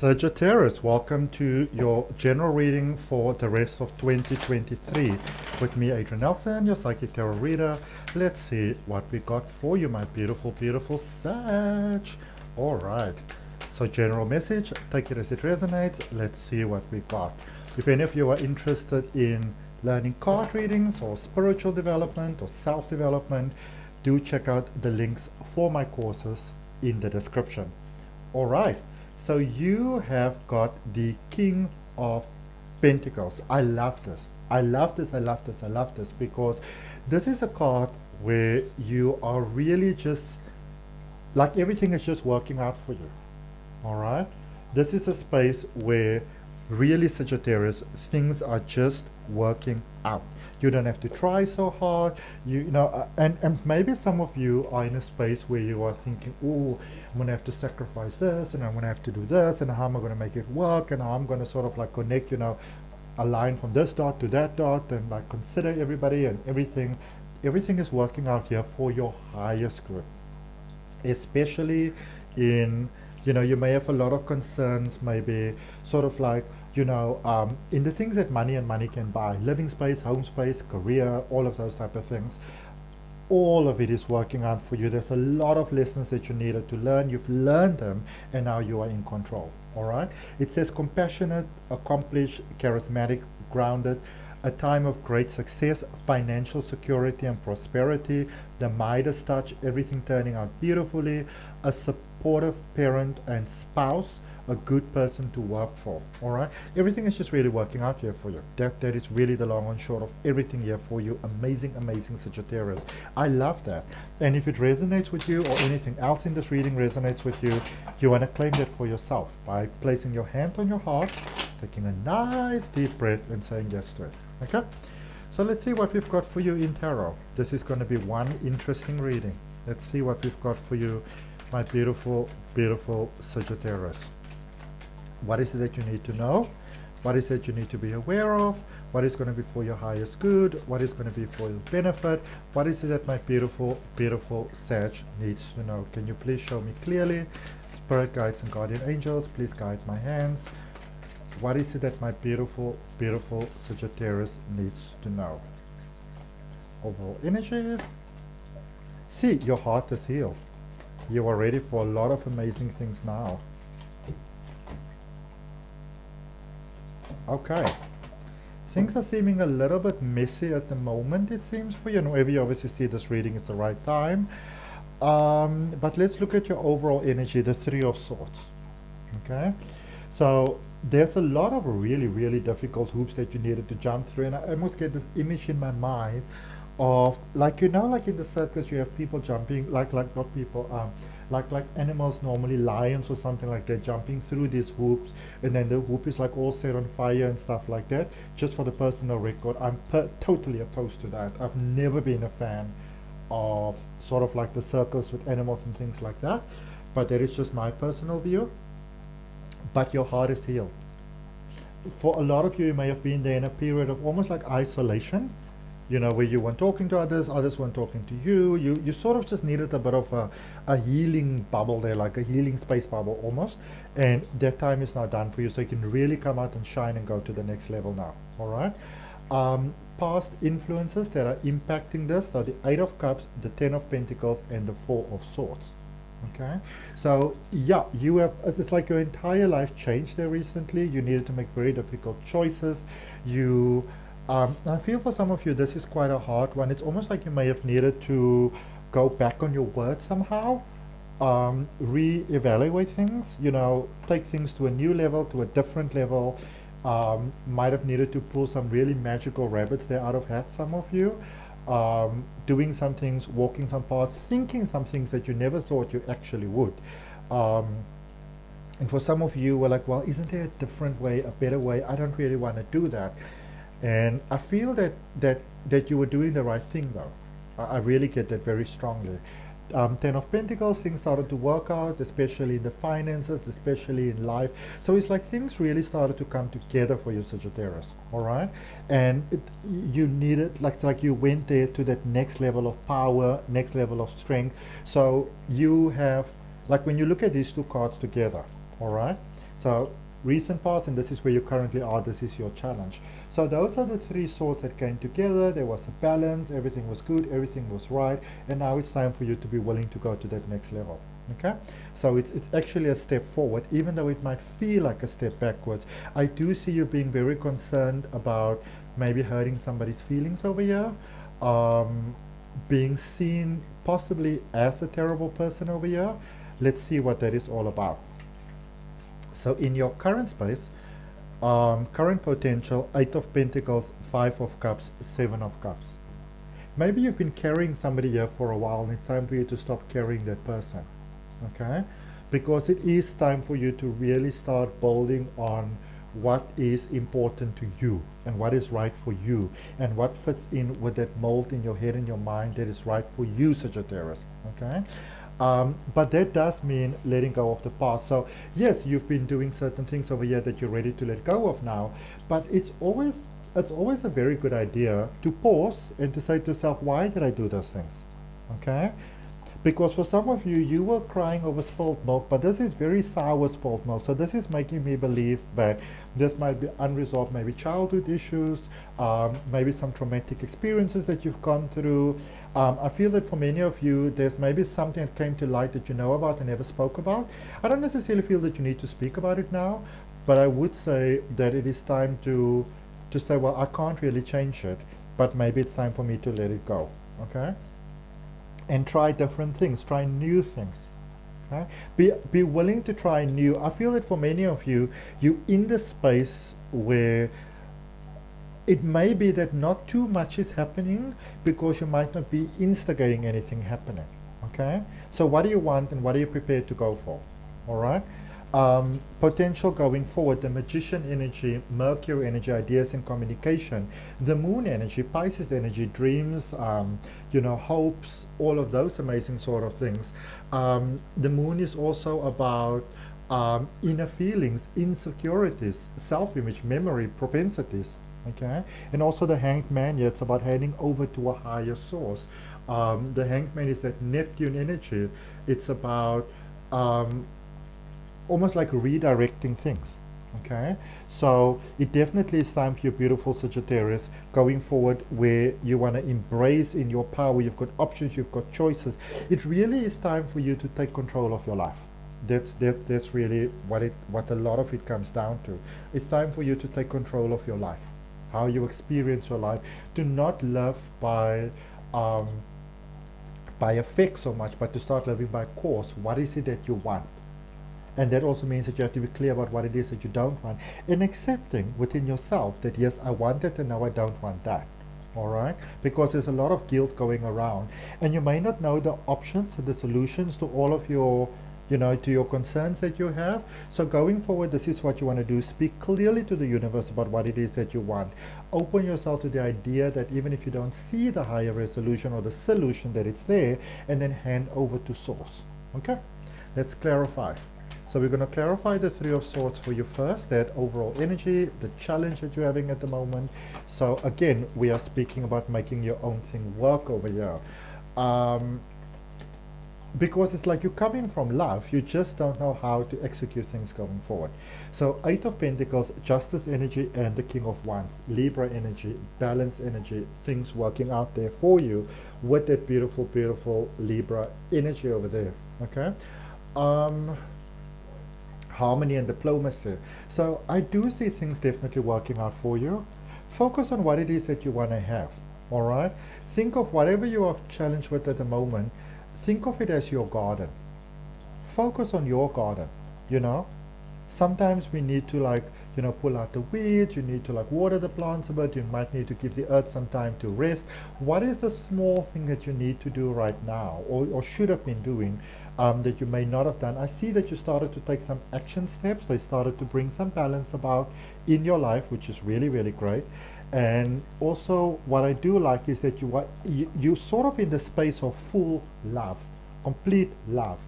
Sagittarius, welcome to your general reading for the rest of 2023 with me, Adrian Nelson, your psychic tarot reader. Let's see what we got for you, my beautiful, beautiful Sag. All right, so general message, take it as it resonates. Let's see what we got. If any of you are interested in learning card readings or spiritual development or self-development, do check out the links for my courses in the description. All right. So you have got the King of Pentacles. I love this. I love this. I love this. I love this because this is a card where you are really just like everything is just working out for you. All right. This is a space where really, Sagittarius, things are just working out. You don't have to try so hard. You know, and maybe some of you are in a space where you are thinking, oh, I'm gonna have to sacrifice this, and I'm gonna have to do this, and how am I gonna make it work, and how I'm gonna sort of like connect, you know, a line from this dot to that dot, and like consider everybody and everything. Everything is working out here for your highest good, especially in, you know, you may have a lot of concerns, maybe sort of like, you know, in the things that money can buy, living space, home space, career, all of those type of things. All of it is working out for you. There's a lot of lessons that you needed to learn. You've learned them, and now you are in control. All right. It says compassionate, accomplished, charismatic, grounded, a time of great success, financial security and prosperity, the Midas touch, everything turning out beautifully, a supportive parent and spouse, a good person to work for. All right, everything is just really working out here for you. That is really the long and short of everything here for you. Amazing, amazing Sagittarius. I love that. And if it resonates with you, or anything else in this reading resonates with you, you want to claim that for yourself by placing your hand on your heart, taking a nice deep breath, and saying yes to it. Okay, so let's see what we've got for you in tarot. This is going to be one interesting reading. Let's see what we've got for you, my beautiful, beautiful Sagittarius. What is it that you need to know? What is it you need to be aware of? What is going to be for your highest good? What is going to be for your benefit? What is it that my beautiful, beautiful Sag needs to know? Can you please show me clearly? Spirit guides and guardian angels, please guide my hands. What is it that my beautiful, beautiful Sagittarius needs to know? Overall energy. See, your heart is healed. You are ready for a lot of amazing things now. Okay. Things are seeming a little bit messy at the moment, it seems, for you. And whenever you obviously see this reading, it's the right time. But let's look at your overall energy, the Three of Swords. Okay. So there's a lot of really, really difficult hoops that you needed to jump through. And I almost get this image in my mind of, like, you know, like in the circus, you have people jumping, like not people, like animals, normally lions or something like that, jumping through these hoops, and then the hoop is like all set on fire and stuff like that. Just for the personal record, I'm totally opposed to that. I've never been a fan of sort of like the circus with animals and things like that, but that is just my personal view. But your heart is healed. For a lot of you, you may have been there in a period of almost like isolation, you know, where you weren't talking to others, others weren't talking to you. You sort of just needed a bit of a healing bubble there, like a healing space bubble almost. And that time is now done for you, so you can really come out and shine and go to the next level now. All right. Past influences that are impacting this are the Eight of Cups, the Ten of Pentacles, and the Four of Swords. Okay, so yeah, you have, it's like your entire life changed there recently. You needed to make very difficult choices. I feel for some of you this is quite a hard one. It's almost like you may have needed to go back on your word somehow, re-evaluate things, you know, take things to a new level, to a different level. Might have needed to pull some really magical rabbits there out of hats, some of you. Doing some things, walking some paths, thinking some things that you never thought you actually would. And for some of you, we're like, well, isn't there a different way, a better way? I don't really want to do that. And I feel that you were doing the right thing, though. I really get that very strongly. Ten of Pentacles, things started to work out, especially in the finances, especially in life. So it's like things really started to come together for you, Sagittarius. All right, and you needed, like, it's like you went there to that next level of power, next level of strength. So you have, like, when you look at these two cards together, all right, So recent past, and this is where you currently are, this is your challenge. So those are the three swords that came together. There was a balance, everything was good, everything was right, and now it's time for you to be willing to go to that next level. Okay, so it's actually a step forward, even though it might feel like a step backwards. I do see you being very concerned about maybe hurting somebody's feelings over here, being seen possibly as a terrible person over here. Let's see what that is all about. So in your current space, current potential, 8 of Pentacles, 5 of Cups, 7 of Cups. Maybe you've been carrying somebody here for a while and it's time for you to stop carrying that person. Okay? Because it is time for you to really start building on what is important to you and what is right for you and what fits in with that mold in your head and your mind that is right for you, Sagittarius. Okay? But that does mean letting go of the past. So yes, you've been doing certain things over here that you're ready to let go of now, but it's always a very good idea to pause and to say to yourself, why did I do those things? Okay? Because for some of you, you were crying over spilled milk, but this is very sour spilled milk. So this is making me believe that this might be unresolved, maybe childhood issues, maybe some traumatic experiences that you've gone through. I feel that for many of you, there's maybe something that came to light that you know about and never spoke about. I don't necessarily feel that you need to speak about it now, but I would say that it is time to say, well, I can't really change it, but maybe it's time for me to let it go. Okay? And try different things, try new things. Okay? Be willing to try new. I feel that for many of you, you're in the space where it may be that not too much is happening because you might not be instigating anything happening. Okay? So what do you want and what are you prepared to go for? All right? Potential going forward, the Magician energy, Mercury energy, ideas and communication, the Moon energy, Pisces energy, dreams, hopes, all of those amazing sort of things. The Moon is also about inner feelings, insecurities, self-image, memory, propensities. Okay, and also the Hanged Man, yeah, it's about handing over to a higher source. The Hanged Man is that Neptune energy. It's about almost like redirecting things. Okay, so it definitely is time for your beautiful Sagittarius going forward where you want to embrace in your power. You've got options, you've got choices. It really is time for you to take control of your life. That's really what a lot of it comes down to. It's time for you to take control of your life, how you experience your life. Do not live by effect so much, but to start living by course. What is it that you want? And that also means that you have to be clear about what it is that you don't want, and accepting within yourself that yes, I want it and now I don't want that. All right, because there's a lot of guilt going around and you may not know the options and the solutions to all of your to your concerns that you have. So going forward, this is what you want to do. Speak clearly to the universe about what it is that you want. Open yourself to the idea that even if you don't see the higher resolution or the solution, that it's there, and then hand over to source. Okay, let's clarify. So we're going to clarify the Three of Swords for you first, that overall energy, the challenge that you're having at the moment. So again, we are speaking about making your own thing work over here. Because it's like you're coming from love, you just don't know how to execute things going forward. So 8 of Pentacles, Justice energy, and the King of Wands, Libra energy, balance energy, things working out there for you with that beautiful, beautiful Libra energy over there. Okay. Harmony and diplomacy. So I do see things definitely working out for you. Focus on what it is that you want to have. All right. Think of whatever you are challenged with at the moment. Think of it as your garden. Focus on your garden. Sometimes we need to pull out the weeds. You need to water the plants a bit. You might need to give the earth some time to rest. What is the small thing that you need to do right now, or should have been doing, that you may not have done? I see that you started to take some action steps. They started to bring some balance about in your life, which is really, really great. And also what I do like is that you're sort of in the space of full love, complete love.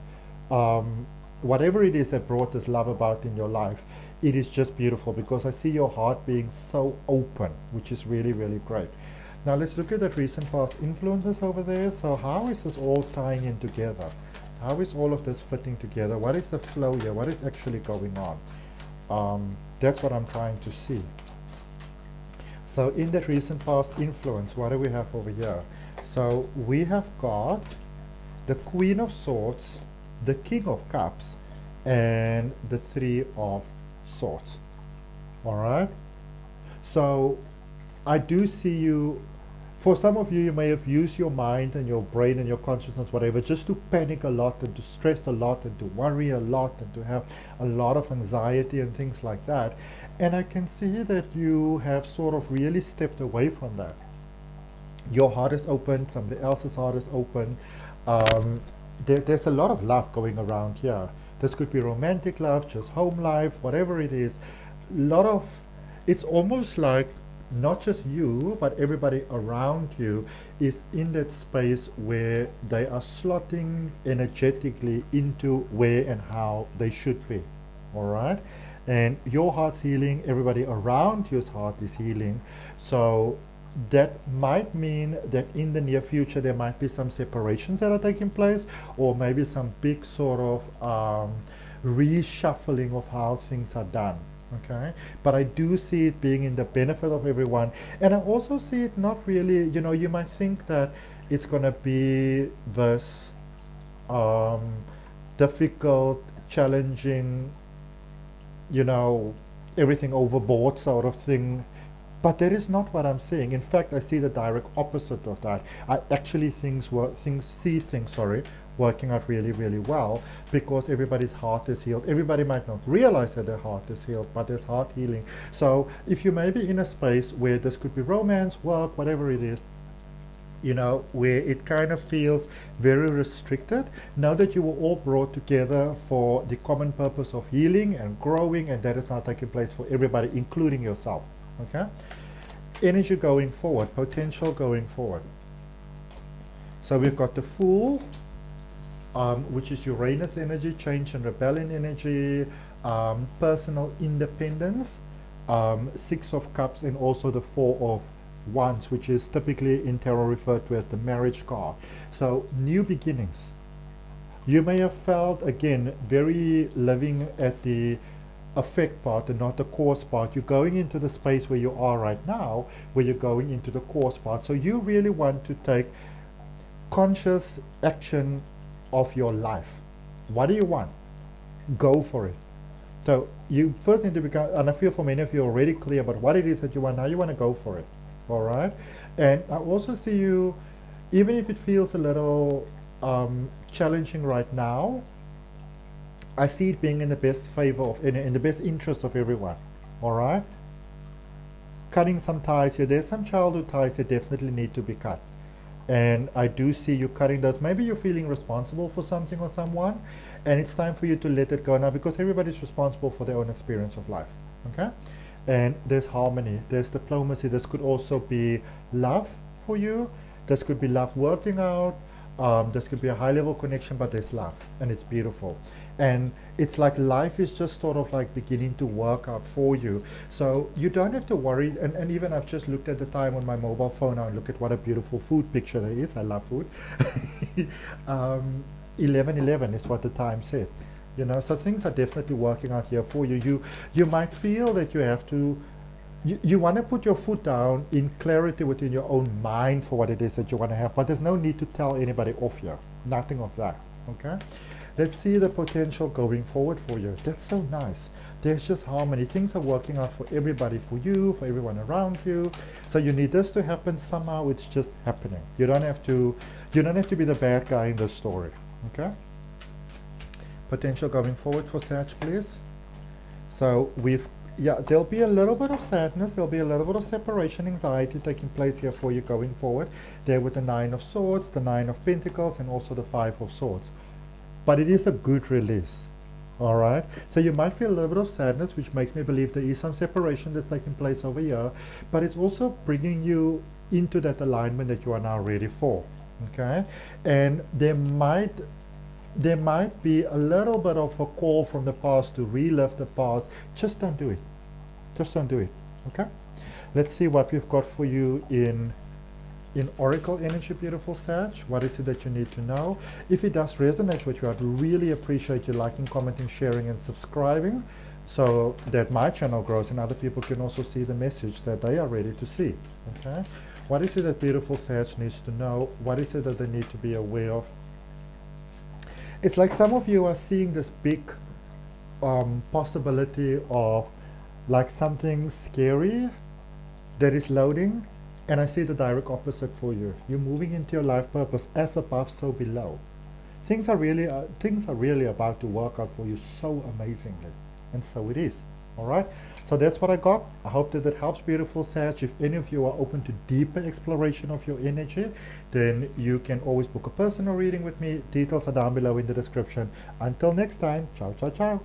Whatever it is that brought this love about in your life, it is just beautiful, because I see your heart being so open, which is really, really great. Now let's look at the recent past influences over there. So how is this all tying in together? How is all of this fitting together? What is the flow here? What is actually going on? That's what I'm trying to see. So in that recent past influence, what do we have over here? So we have got the Queen of Swords, the King of Cups, and the Three of Swords. All right? So I do see you, for some of you, you may have used your mind and your brain and your consciousness, whatever, just to panic a lot and to stress a lot and to worry a lot and to have a lot of anxiety and things like that. And I can see that you have sort of really stepped away from that. Your heart is open, somebody else's heart is open. There's a lot of love going around here. This could be romantic love, just home life, whatever it is. It's almost like not just you, but everybody around you is in that space where they are slotting energetically into where and how they should be. All right? And your heart's healing, everybody around you's heart is healing. So that might mean that in the near future there might be some separations that are taking place, or maybe some big sort of reshuffling of how things are done. Okay, but I do see it being in the benefit of everyone, and I also see it not really, you might think that it's going to be this difficult, challenging, everything overboard sort of thing. But that is not what I'm saying. In fact, I see the direct opposite of that. I actually see things working out really, really well, because everybody's heart is healed. Everybody might not realize that their heart is healed, but there's heart healing. So if you may be in a space where this could be romance, work, whatever it is, where it kind of feels very restricted, now that you were all brought together for the common purpose of healing and growing, and that is now taking place for everybody, including yourself. Okay? Energy going forward, potential going forward. So we've got the Fool, which is Uranus energy, change and rebellion energy, personal independence, Six of Cups, and also the Four of Wands, which is typically in tarot referred to as the marriage card. So new beginnings. You may have felt, again, very living at the effect part and not the cause part. You're going into the space where you are right now, where you're going into the cause part. So you really want to take conscious action of your life. What do you want? Go for it. So you first need to become, and I feel for many of you already clear about what it is that you want. Now you want to go for it. All right? And I also see you, even if it feels a little challenging right now, I see it being in the best favor of, in the best interest of everyone. All right? Cutting some ties here. There's some childhood ties that definitely need to be cut. And I do see you cutting those. Maybe you're feeling responsible for something or someone, and it's time for you to let it go now, because everybody's responsible for their own experience of life. Okay? And there's harmony, there's diplomacy. This could also be love for you. This could be love working out. This could be a high level connection, but there's love, and it's beautiful. And it's like life is just sort of like beginning to work out for you. So you don't have to worry. And even I've just looked at the time on my mobile phone now and look at what a beautiful food picture there is. I love food. 11:11 is what the time said. So things are definitely working out here for you. You might feel that you have to, you want to put your foot down in clarity within your own mind for what it is that you want to have, but there's no need to tell anybody off here. Nothing of that. Okay? Let's see the potential going forward for you. That's so nice. There's just harmony. Things are working out for everybody, for you, for everyone around you. So you need this to happen somehow. It's just happening. You don't have to be the bad guy in this story. Okay? Potential going forward for Sag, please. So there'll be a little bit of sadness. There'll be a little bit of separation anxiety taking place here for you going forward. There with the Nine of Swords, the Nine of Pentacles, and also the Five of Swords. But it is a good release. All right? So you might feel a little bit of sadness, which makes me believe there is some separation that's taking place over here. But it's also bringing you into that alignment that you are now ready for. Okay? And there might be a little bit of a call from the past to relive the past. Just don't do it. Just don't do it. Okay? Let's see what we've got for you in Oracle energy, beautiful Sag. What is it that you need to know? If it does resonate with you, I'd really appreciate you liking, commenting, sharing, and subscribing. so that my channel grows and other people can also see the message that they are ready to see. Okay, what is it that beautiful Sag needs to know? What is it that they need to be aware of? It's like some of you are seeing this big possibility of like something scary that is loading, and I see the direct opposite for you. You're moving into your life purpose, as above, so below. Things are really about to work out for you so amazingly, and so it is. All right. So that's what I got. I hope that that helps, beautiful Sag. If any of you are open to deeper exploration of your energy, then you can always book a personal reading with me. Details are down below in the description. Until next time, ciao, ciao, ciao.